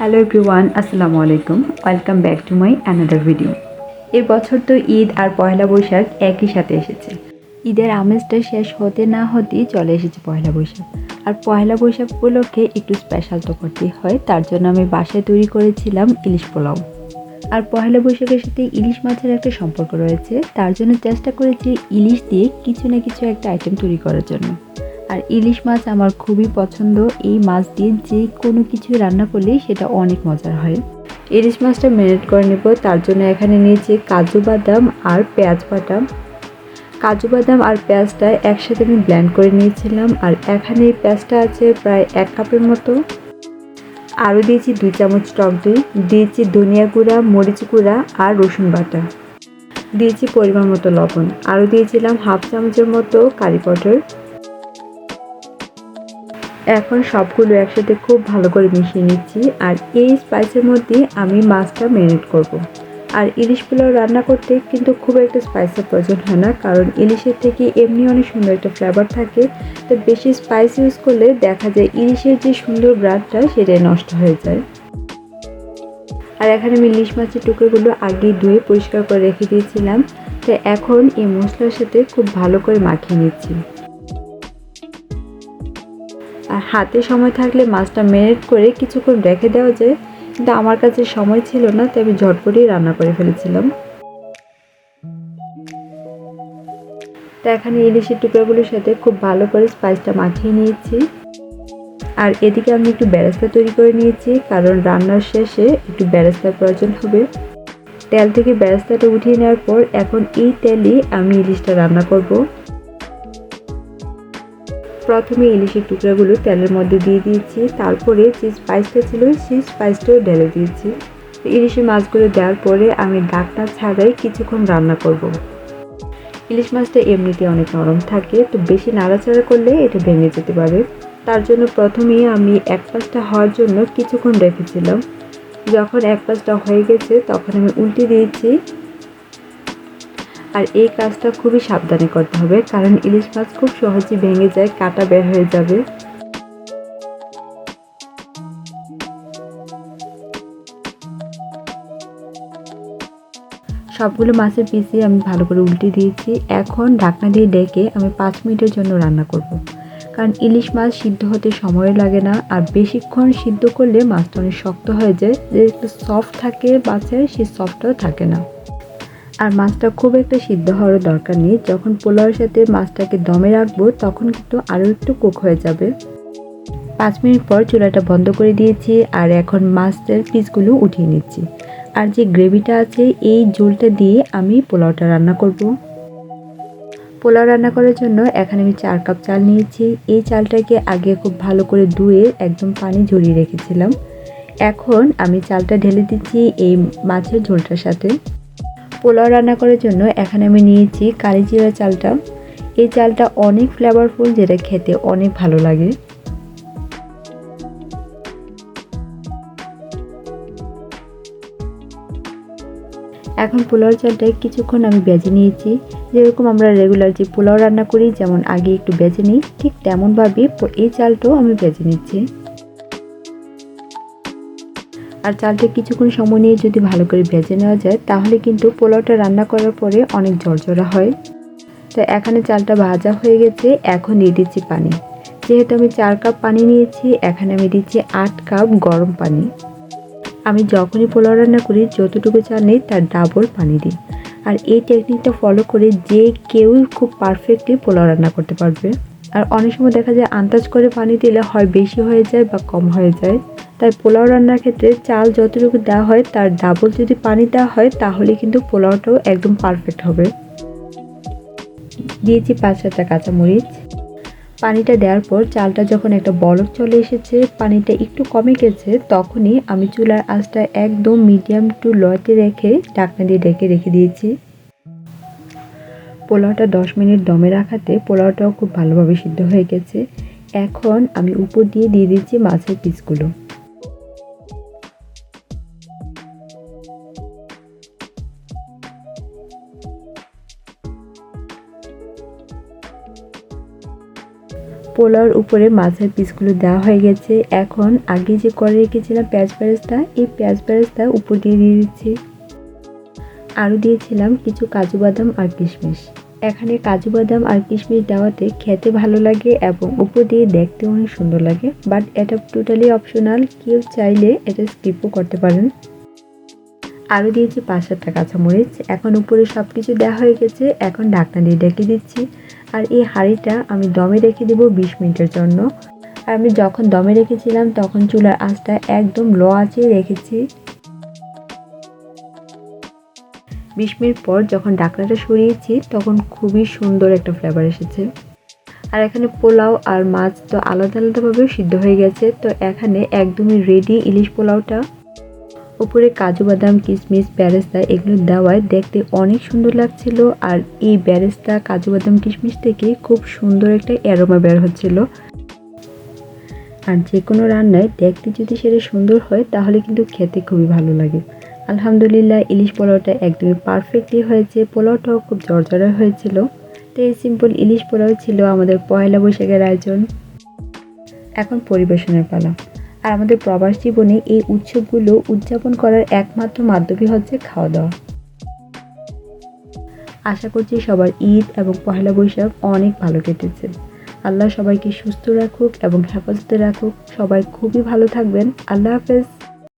Hello everyone, আসসালামু আলাইকুম। Welcome back to my another video. এই বছর তো ঈদ আর পয়লা বৈশাখ একই সাথে এসেছে। ঈদের আমেজটা শেষ হতে না হতেই চলে এসেছে পয়লা বৈশাখ। আর পয়লা বৈশাখ উপলক্ষে একটু স্পেশাল তো করতেই হয়, তার জন্য আমি বাসায় তৈরি করেছিলাম ইলিশ পোলাও। আর পয়লা বৈশাখের সাথে ইলিশ মাছের একটা সম্পর্ক রয়েছে, তার জন্য চেষ্টা করেছি ইলিশ দিয়ে কিছু না কিছু একটা আইটেম তৈরি করার জন্য। আর ইলিশ মাছ আমার খুবই পছন্দ। এই মাছ দিয়ে যে কোনো কিছু রান্না করলেই সেটা অনেক মজার হয়। ইলিশ মাছটা ম্যারিনেট করে নেব, তার জন্য এখানে নিয়েছি কাজু বাদাম আর পেঁয়াজ বাটা। কাজু বাদাম আর পেঁয়াজটা একসাথে আমি ব্লেন্ড করে নিয়েছিলাম। আর এখানে এই পেঁয়াজটা আছে প্রায় 1 কাপের মতো। আরও দিয়েছি 2 চামচ টক দই, দিয়েছি ধনিয়া গুঁড়া, মরিচ গুঁড়া আর রসুন বাটা, দিয়েছি পরিমাণ মতো লবণ, আরও দিয়েছিলাম 1/2 চামচের মতো কারি পাউডার। এখন সবগুলো একসাথে খুব ভালো করে মিশিয়ে নিচ্ছি। আর এই স্পাইসের মধ্যে আমি মাছটা ম্যারিনেট করব। আর ইলিশ পোলাও রান্না করতে কিন্তু খুব একটা স্পাইসের প্রয়োজন হয় না, কারণ ইলিশের থেকে এমনি অনেক সুন্দর একটা ফ্লেভার থাকে। তো বেশি স্পাইস ইউজ করলে দেখা যায় ইলিশের যে সুন্দর গ্রানটা সেটাই নষ্ট হয়ে যায়। আর এখানে আমি ইলিশ মাছের টুকরোগুলো আগেই ধুয়ে পরিষ্কার করে রেখে দিয়েছিলাম। তো এখন এই মশলার সাথে খুব ভালো করে মাখিয়ে নিচ্ছি। আর হাতে সময় থাকলে মাছটা ম্যারিনেট করে কিছুক্ষণ রেখে দেওয়া যায়, কিন্তু আমার কাছে সময় ছিল না, তাই আমি ঝটপটেই রান্না করে ফেলেছিলাম। তো এখানে ইলিশের টুকরোগুলোর সাথে খুব ভালো করে স্পাইসটা মাখিয়ে নিয়েছি। আর এদিকে আমি একটু বেরেস্তা তৈরি করে নিয়েছি, কারণ রান্নার শেষে একটু বেরেস্তার প্রয়োজন হবে। তেল থেকে বেরেস্তাটা উঠিয়ে নেওয়ার পর এখন এই তেলেই আমি ইলিশটা রান্না করব। প্রথমে ইলিশের টুকরাগুলো তেলের মধ্যে দিয়ে দিয়েছি, তারপরে যে স্পাইসটা ছিল সেই স্পাইসটাও ঢেলে দিয়েছি। ইলিশের মাছগুলো দেওয়ার পরে আমি ঢাকনা ছাড়াই কিছুক্ষণ রান্না করব। ইলিশ মাছটা এমনিতে অনেক নরম থাকে, তো বেশি নাড়াচাড়া করলে এটা ভেঙে যেতে পারে। তার জন্য প্রথমেই আমি এক পাশটা হওয়ার জন্য কিছুক্ষণ রেখেছিলাম। যখন এক পাশটা হয়ে গেছে তখন আমি উল্টে দিয়েছি। আর এই কাজটা খুবই সাবধানে করতে হবে, কারণ ইলিশ মাছ খুব সহজেই ভেঙে যায়, কাঁটা বের হয়ে যাবে। সবগুলো মাছের পিসই আমি ভালো করে উল্টে দিয়েছি। এখন ঢাকনা দিয়ে ডেকে আমি 5 মিনিটের জন্য রান্না করব। কারণ ইলিশ মাছ সিদ্ধ হতে সময় লাগে না, আর বেশিক্ষণ সিদ্ধ করলে মাছটা অনেক শক্ত হয়ে যায়, যে একটু সফট থাকে মাছের সেই সফটটাও থাকে না। আর মাছটা খুব একটা সিদ্ধ হওয়ার দরকার নেই। যখন পোলাওর সাথে মাছটাকে দমে রাখবো তখন কিন্তু আরও একটু কুক হয়ে যাবে। 5 মিনিট পর চুলাটা বন্ধ করে দিয়েছি। আর এখন মাছের পিসগুলো উঠিয়ে নিচ্ছি। আর যে গ্রেভিটা আছে এই ঝোলটা দিয়ে আমি পোলাওটা রান্না করব। পোলাও রান্না করার জন্য এখানে আমি 4 কাপ চাল নিয়েছি। এই চালটাকে আগে খুব ভালো করে ধুয়ে একদম পানি ঝরিয়ে রেখেছিলাম। এখন আমি চালটা ঢেলে দিচ্ছি এই মাছের ঝোলটার সাথে। পোলাও রান্না করার জন্য এখানে আমি নিয়েছি কালিজিরা চালটা। এই চালটা অনেক ফ্লেভারফুল, যেটা খেতে অনেক ভালো লাগে। এখন পোলাও চালটা কিছুক্ষণ আমি ভেজে নিয়েছি। যেরকম আমরা রেগুলার যে পোলাও রান্না করি, যেমন আগে একটু ভেজে নিই, ঠিক তেমনভাবে এই চালটাও আমি ভেজে নিচ্ছি। আর চালটা কিছুক্ষণ সময় নিয়ে যদি ভালো করে ভেজে নেওয়া যায় তাহলে কিন্তু পোলাওটা রান্না করার পরে অনেক ঝরঝরা হয়। তো এখানে চালটা ভাজা হয়ে গেছে, এখন দিয়ে দিচ্ছি পানি। যেহেতু আমি 4 কাপ পানি নিয়েছি, এখানে আমি দিচ্ছি 8 কাপ গরম পানি। আমি যখনই পোলাও রান্না করি যতটুকু চাল নিই তার ডাবল পানি দিই। আর এই টেকনিকটা ফলো করে যে কেউই খুব পারফেক্টলি পোলাও রান্না করতে পারবে। আর অনেক সময় দেখা যায় আন্দাজ করে পানি দিলে হয় বেশি হয়ে যায় বা কম হয়ে যায়। তাই পোলাও রান্নার ক্ষেত্রে চাল যতটুকু দেওয়া হয় তার ডাবল যদি পানি দেওয়া হয় তাহলে কিন্তু পোলাওটাও একদম পারফেক্ট হবে। দিয়েছি 5-7টা কাঁচামরিচ। পানিটা দেওয়ার পর চালটা যখন একটা বলক চলে এসেছে, পানিটা একটু কমে গেছে, তখনই আমি চুলার আঁচটা একদম মিডিয়াম টু লোতে রেখে ঢাকনা দিয়ে ঢেকে রেখে দিয়েছি। পোলাওটা 10 মিনিট দমে রাখাতে পোলাওটাও খুব ভালোভাবে সিদ্ধ হয়ে গেছে। এখন আমি উপর দিয়ে দিচ্ছি মাছের পিসগুলো। পোলাওর উপরে মাছের পিসগুলো দেওয়া হয়ে গেছে। এখন আগে যে করে রেখেছিলাম পেঁয়াজ বেরেস্তা, এই পেঁয়াজ বেরেস্তা উপর দিয়ে দিচ্ছি। আরও দিয়েছিলাম কিছু কাজু বাদাম আর কিশমিশ। এখানে কাজু বাদাম আর কিশমিশ দেওয়াতে খেতে ভালো লাগে এবং উপর দিয়ে দেখতে অনেক সুন্দর লাগে, বাট এটা টোটালি অপশনাল, কেউ চাইলে এটা স্কিপও করতে পারেন। আরও দিয়েছি 5-7টা কাঁচামরিচ। এখন উপরে সব কিছু দেওয়া হয়ে গেছে, এখন ঢাকনা দিয়ে ঢেকে দিচ্ছি। আর এই হাঁড়িটা আমি দমে রেখে দেবো 20 মিনিটের জন্য। আর আমি যখন দমে রেখেছিলাম তখন চুলার আঁচটা একদম লো আঁচে রেখেছি। 20 মিনিট পর যখন ঢাকনাটা সরিয়েছি তখন খুবই সুন্দর একটা ফ্লেভার এসেছে। আর এখানে পোলাও আর মাছ তো আলাদা আলাদাভাবে সিদ্ধ হয়ে গেছে। তো এখানে একদমই রেডি ইলিশ পোলাওটা। উপরে কাজু বাদাম কিশমিশ বেরেস্তা এগুলো দেওয়ায় দেখতে অনেক সুন্দর লাগছিল। আর এই বেরেস্তা কাজু বাদাম কিশমিশ থেকে খুব সুন্দর একটা অ্যারোমা বের হচ্ছিল। আর যে কোনো রান্নায় দেখতে যদি সেটা সুন্দর হয় তাহলে কিন্তু খেতে খুবই ভালো লাগে। আলহামদুলিল্লাহ ইলিশ পোলাওটা একদমই পারফেক্টলি হয়েছে। পোলাওটাও খুব ঝরঝরে হয়েছিল। তো এই সিম্পল ইলিশ পোলাও ছিল আমাদের পয়লা বৈশাখের আয়োজন। এখন পরিবেশনের পালা। আর আমাদের প্রবাস জীবনে এই উৎসবগুলো উদযাপন করার একমাত্র মাধ্যমই হচ্ছে খাওয়া দাওয়া। আশা করছি সবার ঈদ এবং পয়লা বৈশাখ অনেক ভালো কেটেছে। আল্লাহ সবাইকে সুস্থ রাখুক এবং হেফাজতে রাখুক। সবাই খুবই ভালো থাকবেন। আল্লাহ হাফেজ।